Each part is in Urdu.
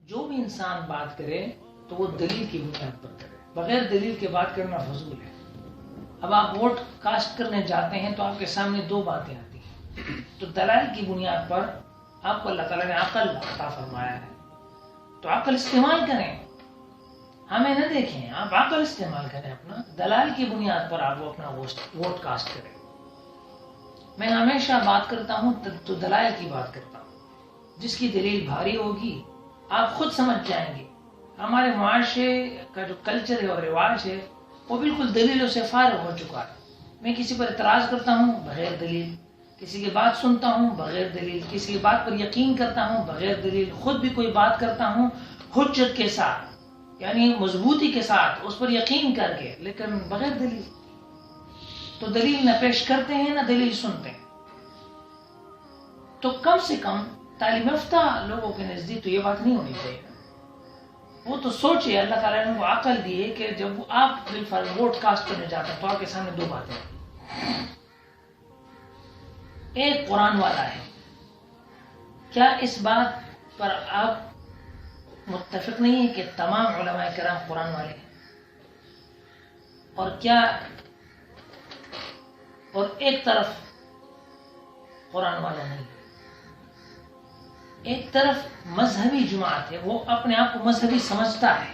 جو بھی انسان بات کرے تو وہ دلیل کی بنیاد پر کرے، بغیر دلیل کے بات کرنا فضول ہے۔ اب آپ ووٹ کاسٹ کرنے جاتے ہیں تو آپ کے سامنے دو باتیں آتی ہیں، تو دلائل کی بنیاد پر آپ کو اللہ تعالیٰ نے عقل عطا فرمایا ہے، تو عقل استعمال کریں، ہمیں نہ دیکھیں، آپ عقل استعمال کریں اپنا، دلائل کی بنیاد پر آپ اپنا ووٹ کاسٹ کریں۔ میں ہمیشہ بات کرتا ہوں تو دلائل کی بات کرتا ہوں، جس کی دلیل بھاری ہوگی آپ خود سمجھ جائیں گے۔ ہمارے معاشرے کا جو کلچر ہے اور رواج ہے وہ بالکل دلیلوں سے فارغ ہو چکا ہے۔ میں کسی پر اعتراض کرتا ہوں بغیر دلیل، کسی کی بات سنتا ہوں بغیر دلیل، کسی کی بات پر یقین کرتا ہوں بغیر دلیل، خود بھی کوئی بات کرتا ہوں حجت کے ساتھ، یعنی مضبوطی کے ساتھ اس پر یقین کر کے، لیکن بغیر دلیل۔ تو دلیل نہ پیش کرتے ہیں نہ دلیل سنتے ہیں۔ تو کم سے کم تعلیم یافتہ لوگوں کے نزدیک تو یہ بات نہیں ہونی چاہیے۔ وہ تو سوچے، اللہ تعالیٰ نے وہ عقل دی ہے کہ جب آپ بالفرض ووٹ کاسٹ کرنے جاتے ہیں تو آپ کے سامنے دو باتیں ہیں، ایک قرآن والا ہے، کیا اس بات پر آپ متفق نہیں ہیں کہ تمام علماء کرام قرآن والے ہیں؟ اور ایک طرف قرآن والا نہیں، ایک طرف مذہبی جماعت ہے، وہ اپنے آپ کو مذہبی سمجھتا ہے،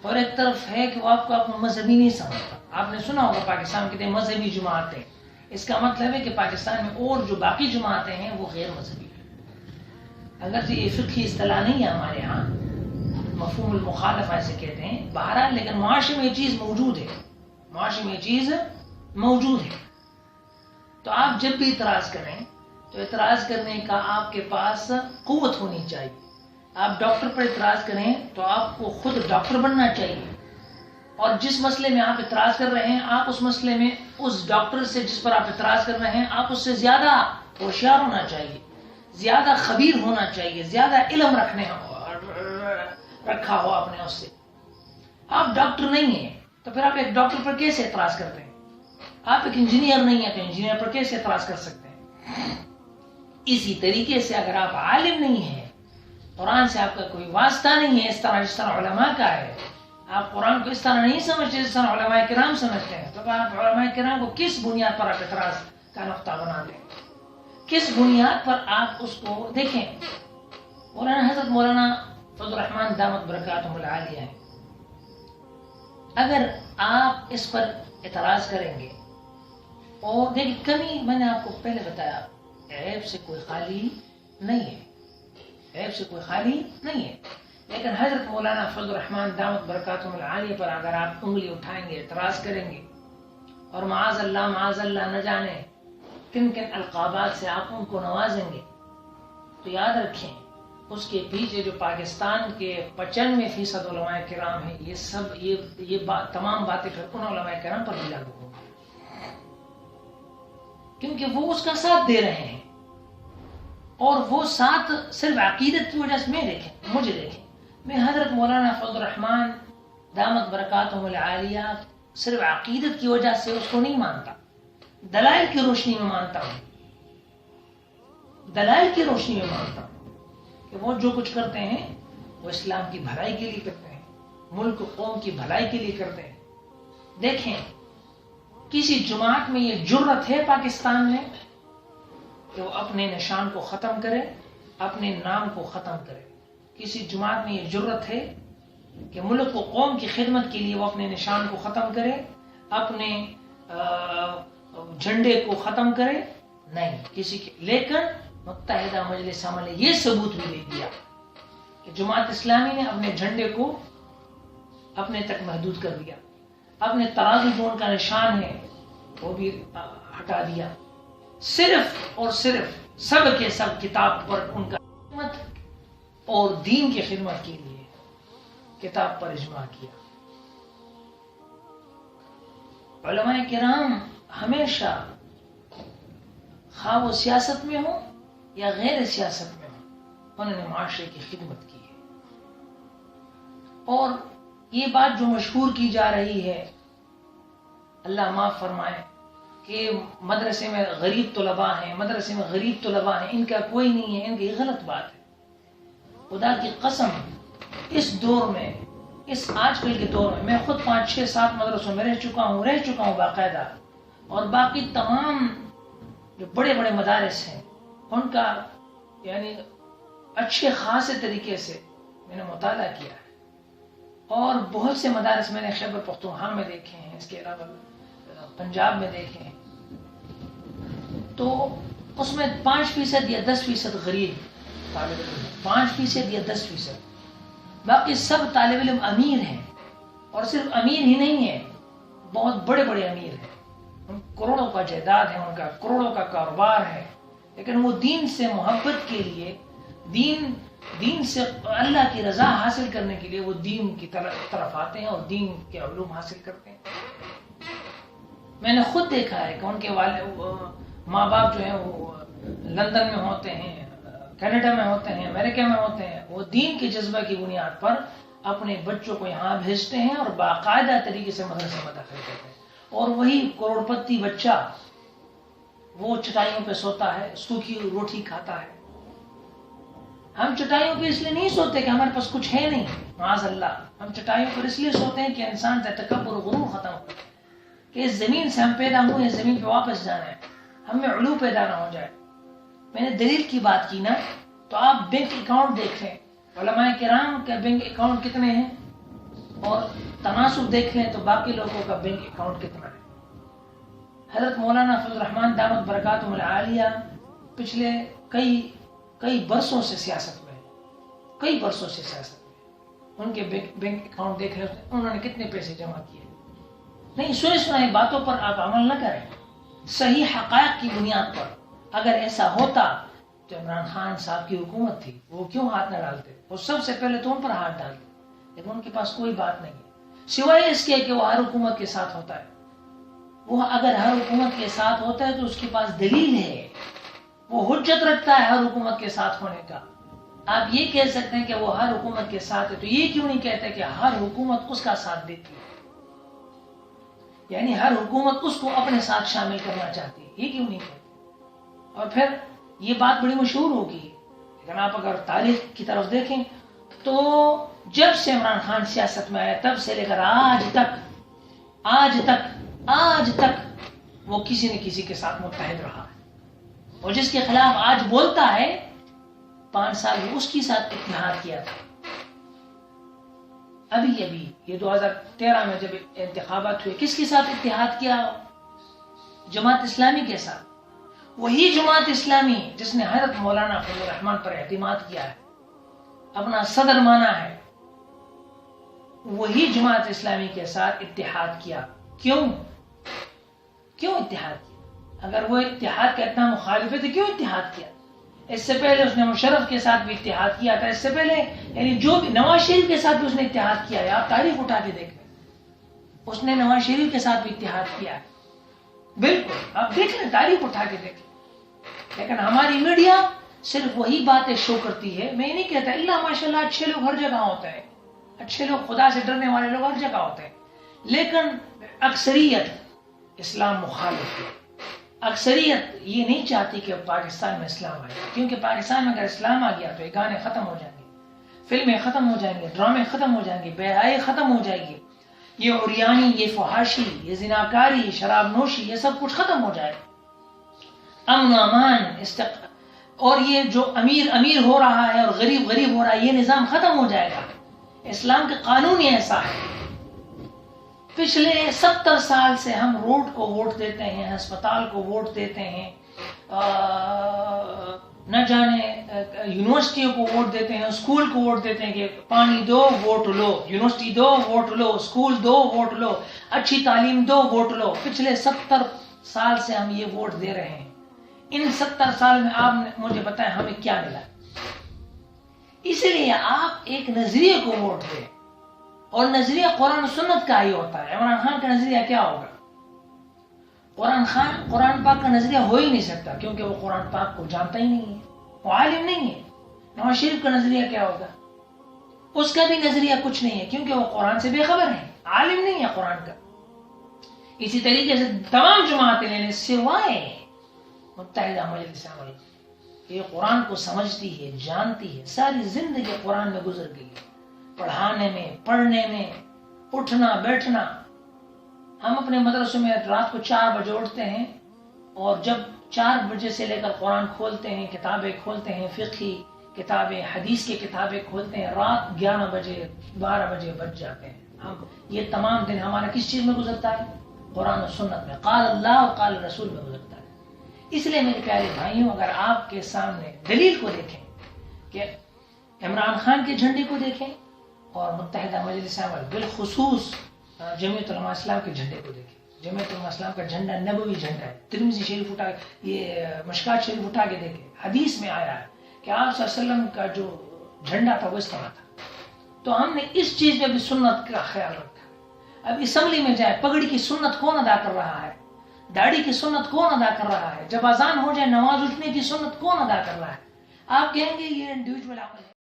اور ایک طرف ہے کہ وہ آپ کو اپنا مذہبی نہیں سمجھتا۔ آپ نے سنا ہوگا پاکستان کی مذہبی جماعتیں، اس کا مطلب ہے کہ پاکستان میں اور جو باقی جماعتیں ہیں وہ غیر مذہبی ہیں۔ اگرچہ یہ فقہی اصطلاح نہیں ہے ہمارے ہاں، مفہوم المخالفہ ایسے کہتے ہیں، بہرحال لیکن معاشرے میں یہ چیز موجود ہے، معاشرے میں یہ چیز موجود ہے۔ تو آپ جب بھی اعتراض کریں تو اعتراض کرنے کا آپ کے پاس قوت ہونی چاہیے۔ آپ ڈاکٹر پر اعتراض کریں تو آپ کو خود ڈاکٹر بننا چاہیے، اور جس مسئلے میں آپ اعتراض کر رہے ہیں آپ اس مسئلے میں اس ڈاکٹر سے جس پر آپ اعتراض کر رہے ہیں آپ اس سے زیادہ ہوشیار ہونا چاہیے، زیادہ خبیر ہونا چاہیے، زیادہ علم رکھا ہو آپ نے اس سے۔ آپ ڈاکٹر نہیں ہیں تو پھر آپ ایک ڈاکٹر پر کیسے اعتراض کرتے ہیں؟ آپ ایک انجینئر نہیں ہیں تو انجینئر پر کیسے اعتراض کر سکتے ہیں؟ اسی طریقے سے اگر آپ عالم نہیں ہیں، قرآن سے آپ کا کوئی واسطہ نہیں ہے اس طرح جس طرح علماء کا ہے، آپ قرآن کو اس طرح نہیں سمجھتے جس طرح علماء کرام سمجھتے ہیں، تو آپ علماء کرام کو کس بنیاد پر آپ اعتراض کا نقطہ بناتے ہیں؟ کس بنیاد پر آپ اس کو دیکھیں؟ مولانا حضرت مولانا فضل الرحمان دامت برکاتہم العالیہ ہیں، اگر آپ اس پر اعتراض کریں گے، اور دیکھیں کمی میں نے آپ کو پہلے بتایا عیب سے کوئی خالی نہیں ہے، عیب سے کوئی خالی نہیں ہے، لیکن حضرت مولانا فضل الرحمان دامت برکاتہم العالیہ پر اگر آپ انگلی اٹھائیں گے، اعتراض کریں گے، اور معاذ اللہ نہ جانے کن کن القابات سے آپ ان کو نوازیں گے، تو یاد رکھیں اس کے پیچھے جو پاکستان کے 95% علماء کرام ہیں، یہ سب یہ تمام باتیں پھر ان علماء کرام پر بھی لاگو ہوں گی، کیونکہ وہ اس کا ساتھ دے رہے ہیں، اور وہ ساتھ صرف عقیدت کی وجہ سے مجھے دیکھیں، میں حضرت مولانا فضل الرحمان دامت برکاتہم العالیہ صرف عقیدت کی وجہ سے اس کو نہیں مانتا، دلائل کی روشنی میں مانتا ہوں، دلائل کی روشنی میں مانتا ہوں کہ وہ جو کچھ کرتے ہیں وہ اسلام کی بھلائی کے لیے کرتے ہیں، ملک قوم کی بھلائی کے لیے کرتے ہیں۔ دیکھیں کسی جماعت میں یہ جرت ہے پاکستان میں کہ وہ اپنے نشان کو ختم کرے، اپنے نام کو ختم کرے؟ کسی جماعت میں یہ جرت ہے کہ ملک و قوم کی خدمت کے لیے وہ اپنے نشان کو ختم کرے، اپنے جھنڈے کو ختم کرے؟ نہیں کسی کے، لیکن متحدہ مجلس عمل نے یہ ثبوت بھی دے دیا کہ جماعت اسلامی نے اپنے جھنڈے کو اپنے تک محدود کر دیا، اپنے ترازو جو ان کا نشان ہے وہ بھی ہٹا دیا، صرف اور صرف سب کے سب کتاب پر ان کا خدمت اور دین کی خدمت کے لیے کتاب پر اجماع کیا۔ علماء کرام ہمیشہ خواہ وہ سیاست میں ہوں یا غیر سیاست میں ہوں انہوں نے معاشرے کی خدمت کی ہے، اور یہ بات جو مشہور کی جا رہی ہے، اللہ معاف فرمائے، کہ مدرسے میں غریب طلباء ہیں، مدرسے میں غریب طلباء ہیں، ان کا کوئی نہیں ہے، ان کی غلط بات ہے۔ خدا کی قسم اس دور میں، اس آج کل کے دور میں خود 5 6 7 مدرسوں میں رہ چکا ہوں باقاعدہ، اور باقی تمام جو بڑے بڑے مدارس ہیں ان کا یعنی اچھے خاصے طریقے سے میں نے مطالعہ کیا ہے، اور بہت سے مدارس میں نے خیبر پختونخوا میں دیکھے ہیں، اس کے علاوہ پنجاب میں دیکھے ہیں، تو اس میں 5% یا 10% غریب طالب علم، 5% یا 10%، باقی سب طالب علم امیر ہیں، اور صرف امیر ہی نہیں ہے، بہت بڑے بڑے امیر ہیں، ان کروڑوں کا جائیداد ہے، ان کا کروڑوں کا کاروبار ہے، لیکن وہ دین سے محبت کے لیے، دین سے اللہ کی رضا حاصل کرنے کے لیے وہ دین کی طرف آتے ہیں اور دین کے علوم حاصل کرتے ہیں۔ میں نے خود دیکھا ہے کہ ان کے ماں باپ جو ہیں وہ لندن میں ہوتے ہیں، کینیڈا میں ہوتے ہیں، امریکہ میں ہوتے ہیں، وہ دین کے جذبہ کی بنیاد پر اپنے بچوں کو یہاں بھیجتے ہیں اور باقاعدہ طریقے سے مدرسے میں داخل کرتے ہیں، اور وہی کروڑپتی بچہ وہ چٹائیوں پہ سوتا ہے، سوکھی روٹی کھاتا ہے۔ ہم چٹائیوں پہ اس لیے نہیں سوتے کہ ہمارے پاس کچھ ہے نہیں، معاذ اللہ، ہم چٹائیوں پر اس لیے سوتے ہیں کہ انسان کا تکبر و غرور ختم ہو جائے، کہ اس زمین سے ہم پیدا ہوئے ہیں، زمین پہ واپس جانا ہے، ہم میں علو پیدا نہ ہو جائے۔ میں نے دلیل کی بات کی نا، تو آپ بینک اکاؤنٹ دیکھ لیں، علماء کرام کے بینک اکاؤنٹ کتنے ہیں، اور تناسب دیکھ لیں تو باقی لوگوں کا بینک اکاؤنٹ کتنا ہے۔ حضرت مولانا فضل الرحمان دامت برکاتہم العالیہ پچھلے کئی برسوں سے سیاست میں، ان کے بینک اکاؤنٹ دیکھ لیں، انہوں نے کتنے پیسے جمع کیے۔ نہیں، سنی باتوں پر آپ عمل نہ کریں، صحیح حقائق کی بنیاد پر۔ اگر ایسا ہوتا تو عمران خان صاحب کی حکومت تھی، وہ کیوں ہاتھ نہ ڈالتے؟ وہ سب سے پہلے تو ان پر ہاتھ ڈالتے، لیکن ان کے پاس کوئی بات نہیں ہے سوائے اس کے کہ وہ ہر حکومت کے ساتھ ہوتا ہے۔ وہ اگر ہر حکومت کے ساتھ ہوتا ہے تو اس کے پاس دلیل ہے، وہ حجت رکھتا ہے ہر حکومت کے ساتھ ہونے کا۔ آپ یہ کہہ سکتے ہیں کہ وہ ہر حکومت کے ساتھ ہے، تو یہ کیوں نہیں کہتے کہ ہر حکومت اس کا ساتھ دیتی ہے، یعنی ہر حکومت اس کو اپنے ساتھ شامل کرنا چاہتی ہے، یہ کیوں نہیں کہتے؟ اور پھر یہ بات بڑی مشہور ہوگی، لیکن آپ اگر تاریخ کی طرف دیکھیں تو جب سے عمران خان سیاست میں آیا تب سے لے کر آج تک وہ کسی نہ کسی کے ساتھ متحد رہا ہے، اور جس کے خلاف آج بولتا ہے 5 سال میں اس کے ساتھ اتحاد کیا تھا۔ ابھی یہ 2013 میں جب انتخابات ہوئے، کس کے ساتھ اتحاد کیا؟ جماعت اسلامی کے ساتھ۔ وہی جماعت اسلامی جس نے حضرت مولانا فضل الرحمان پر اعتماد کیا ہے، اپنا صدر مانا ہے، وہی جماعت اسلامی کے ساتھ اتحاد کیا۔ کیوں اتحاد کیا؟ اگر وہ اتحاد کا اتنا مخالف ہے تو کیوں اتحاد کیا؟ اس سے پہلے اس نے مشرف کے ساتھ بھی اتحاد کیا تھا، اس سے پہلے یعنی جو بھی نواز شریف کے ساتھ بھی اس نے اتحاد کیا ہے، آپ تاریخ اٹھا کے دیکھ لیں، اس نے نواز شریف کے ساتھ بھی اتحاد کیا ہے، بالکل آپ دیکھ لیں، تاریخ اٹھا کے دیکھ لیں۔ لیکن ہماری میڈیا صرف وہی باتیں شو کرتی ہے۔ میں یہ نہیں کہتا، اللہ ماشاءاللہ اچھے لوگ ہر جگہ ہوتے ہیں، اچھے لوگ، خدا سے ڈرنے والے لوگ ہر جگہ ہوتے ہیں، لیکن اکثریت اسلام مخالف ہے۔ اکثریت یہ نہیں چاہتی کہ پاکستان میں اسلام آئے، کیونکہ پاکستان میں اگر اسلام آ گیا تو یہ گانے ختم ہو جائیں گے، فلمیں ختم ہو جائیں گے، ڈرامے ختم ہو جائیں گے، بے حیائی ختم ہو جائے گی، یہ عریانی، یہ فحاشی، یہ زناکاری، شراب نوشی، یہ سب کچھ ختم ہو جائے گا، امن و امان، اور یہ جو امیر ہو رہا ہے اور غریب ہو رہا ہے، یہ نظام ختم ہو جائے گا۔ اسلام کا قانون ہی ایسا ہے۔ پچھلے 70 سال سے ہم روڈ کو ووٹ دیتے ہیں، ہسپتال کو ووٹ دیتے ہیں، نہ جانے یونیورسٹیوں کو ووٹ دیتے ہیں، اسکول کو ووٹ دیتے ہیں کہ پانی دو ووٹ لو، یونیورسٹی دو ووٹ لو، اسکول دو ووٹ لو، اچھی تعلیم دو ووٹ لو۔ پچھلے 70 سال سے ہم یہ ووٹ دے رہے ہیں۔ ان 70 سال میں آپ نے مجھے بتائیں ہمیں کیا ملا؟ اس لیے آپ ایک نظریے کو ووٹ دیں، اور نظریہ قرآن و سنت کا ہی ہوتا ہے۔ عمران خان کا نظریہ کیا ہوگا؟ قرآن پاک کا نظریہ ہو ہی نہیں سکتا، کیونکہ وہ قرآن پاک کو جانتا ہی نہیں ہے، وہ عالم نہیں ہے۔ نواز شریف کا نظریہ کیا ہوگا؟ اس کا بھی نظریہ کچھ نہیں ہے، کیونکہ وہ قرآن سے بے خبر ہے، عالم نہیں ہے قرآن کا۔ اسی طریقے سے تمام جماعتیں لینے سوائے متحدہ مجلس عمل، یہ قرآن کو سمجھتی ہے، جانتی ہے، ساری زندگی قرآن میں گزر گئی ہے، پڑھانے میں، پڑھنے میں، اٹھنا بیٹھنا. ہم اپنے مدرسوں میں رات کو 4 بجے اٹھتے ہیں اور جب 4 بجے سے لے کر قرآن کھولتے ہیں، کتابیں کھولتے ہیں، فقہی کتابیں، حدیث کی کتابیں کھولتے ہیں، رات 11 بجے 12 بجے بج جاتے ہیں. ہم یہ تمام دن ہمارا کس چیز میں گزرتا ہے؟ قرآن و سنت میں، قال اللہ اور قال رسول میں گزرتا ہے. اس لیے میرے پیارے بھائیوں، اگر آپ کے سامنے دلیل کو دیکھیں کہ عمران خان کے جھنڈے کو دیکھیں اور متحدہ مجلس عمل بالخصوص جمعیت علماء اسلام کے جھنڈے کو دیکھیں. جمعیت علماء اسلام کا جھنڈا نبوی جھنڈا ہے. ترمذی شریف اٹھا، یہ مشکات شریف اٹھا کے دیکھیں، حدیث میں آیا ہے کہ آپ صلی اللہ علیہ وسلم کا جو جھنڈا تھا وہ اس طرح تھا. تو ہم نے اس چیز میں بھی سنت کا خیال رکھا. اب اسمبلی میں جائے، پگڑی کی سنت کون ادا کر رہا ہے؟ داڑھی کی سنت کون ادا کر رہا ہے؟ جب اذان ہو جائے، نماز اٹھنے کی سنت کون ادا کر رہا ہے؟ آپ کہیں گے یہ انڈیویجول عمل ہے.